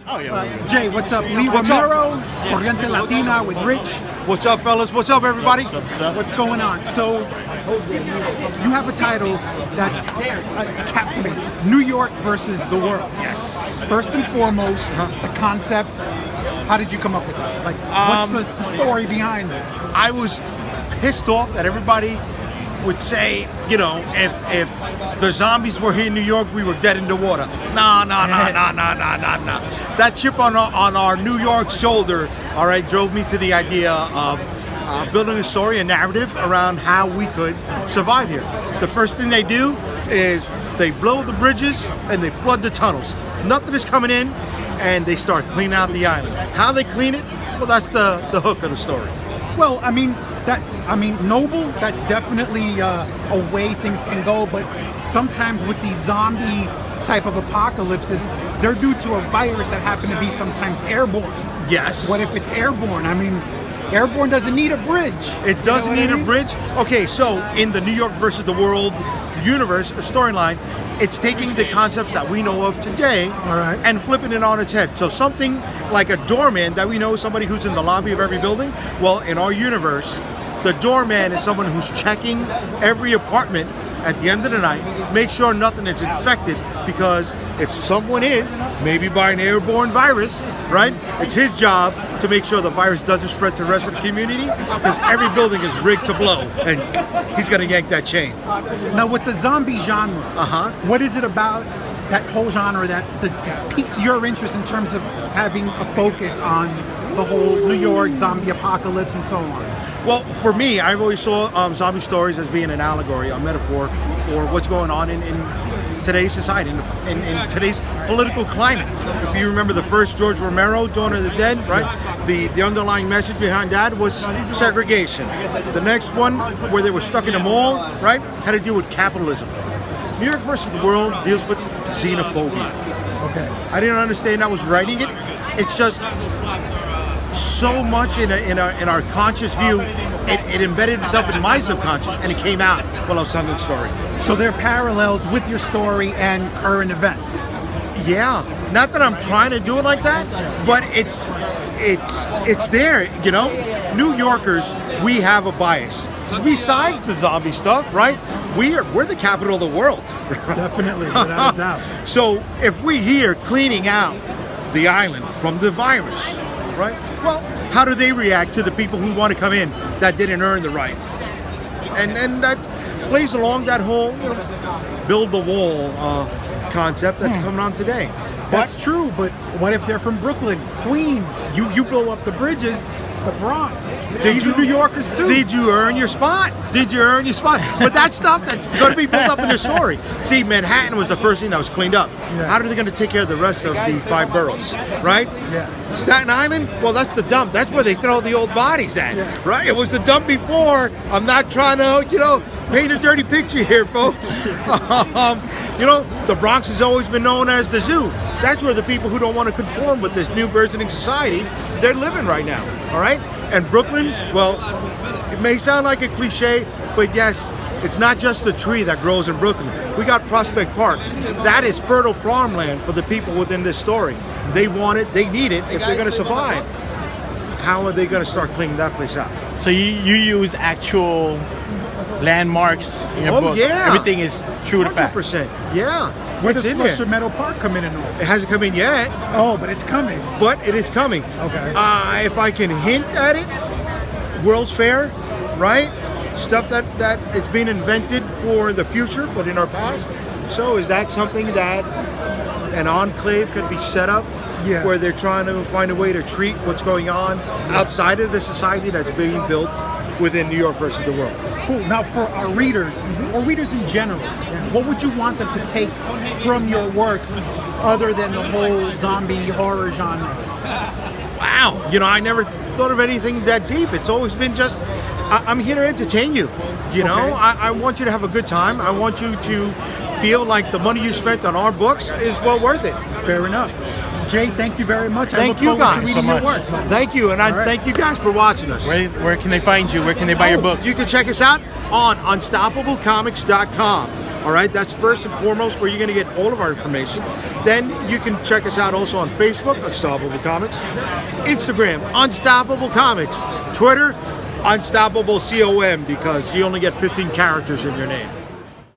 Oh, yeah. Jay, what's up? Lee Romero, Corriente Latina with Rich. What's up, fellas? What's up, everybody? What's going on? So, you have a title that's captivating. New York versus the world. Yes. First and foremost, the concept. How did you come up with that? Like, what's the story behind it? I was pissed off that everybody would say, you know, if the zombies were here in New York, we were dead in the water. No. That chip on our New York shoulder, all right, drove me to the idea of building a story, a narrative around how we could survive here. The first thing they do is they blow the bridges and they flood the tunnels. Nothing is coming in, and they start cleaning out the island. How they clean it? Well, that's the hook of the story. Well, I mean, noble. That's definitely a way things can go. But sometimes with these zombie type of apocalypses, they're due to a virus that happen to be sometimes airborne. Yes. What if it's airborne? I mean, airborne doesn't need a bridge. It doesn't need a bridge? Okay, so in the New York versus the world universe, a storyline, it's taking the concepts that we know of today and flipping it on its head. So something like a doorman that we know, somebody who's in the lobby of every building. Well, in our universe, the doorman is someone who's checking every apartment at the end of the night, make sure nothing is infected, because if someone is, maybe by an airborne virus, right, it's his job to make sure the virus doesn't spread to the rest of the community, because every building is rigged to blow, and he's going to yank that chain. Now, with the zombie genre, what is it about that whole genre that piques your interest in terms of having a focus on the whole New York zombie apocalypse and so on? Well, for me, I've always saw zombie stories as being an allegory, a metaphor for what's going on in today's society, in today's political climate. If you remember the first George Romero, Dawn of the Dead, right? The underlying message behind that was segregation. The next one, where they were stuck in a mall, right, had to do with capitalism. New York versus the world deals with xenophobia. Okay. I didn't understand I was writing it. It's just so much in our conscious view, it embedded itself in my subconscious, and it came out while I was telling the story. So there are parallels with your story and current events. Yeah, not that I'm trying to do it like that, but it's there. You know, New Yorkers, we have a bias. Besides the zombie stuff, right? We're the capital of the world. Definitely, without a doubt. So if we're here cleaning out the island from the virus, right? Well, how do they react to the people who want to come in that didn't earn the right? And that plays along that whole, you know, build the wall concept that's coming on today. That's true, but what if they're from Brooklyn, Queens? You blow up the bridges, the Bronx. These are New Yorkers too. Did you earn your spot? Did you earn your spot? But that stuff that's going to be built up in the story. See, Manhattan was the first thing that was cleaned up. Yeah. How are they going to take care of the rest of the 5 boroughs, right? Yeah. Staten Island, well, that's the dump. That's where they throw the old bodies at, right? It was the dump before. I'm not trying to, you know, paint a dirty picture here, folks. You know, the Bronx has always been known as the zoo. That's where the people who don't want to conform with this new burgeoning society, they're living right now, all right? And Brooklyn, well, it may sound like a cliche, but yes, it's not just the tree that grows in Brooklyn. We got Prospect Park. That is fertile farmland for the people within this story. They want it, they need it if they're going to survive. How are they going to start cleaning that place out? So you use actual landmarks in your book. Yeah. Everything is true to fact. 100%. Yeah. Where It's does in there. Flusher Meadow Park come in and all? It hasn't come in yet. Oh, but it's coming. But it is coming. Okay. If I can hint at it, World's Fair, right? Stuff that it's being invented for the future, but in our past. So is that something that an enclave could be set up where they're trying to find a way to treat what's going on outside of the society that's being built within New York versus the world? Cool. Now, for our readers, or readers in general, what would you want them to take from your work other than the whole zombie horror genre? Wow. You know, I never thought of anything that deep. It's always been just, I'm here to entertain you. You know, I want you to have a good time. I want you to feel like the money you spent on our books is well worth it. Fair enough. Jay, thank you very much. Thank you guys so much. Thank you, and I thank you guys for watching us. Where can they find you? Where can they buy your books? You can check us out on unstoppablecomics.com. All right, that's first and foremost where you're going to get all of our information. Then you can check us out also on Facebook, Unstoppable Comics, Instagram, Unstoppable Comics, Twitter, Unstoppable COM, because you only get 15 characters in your name.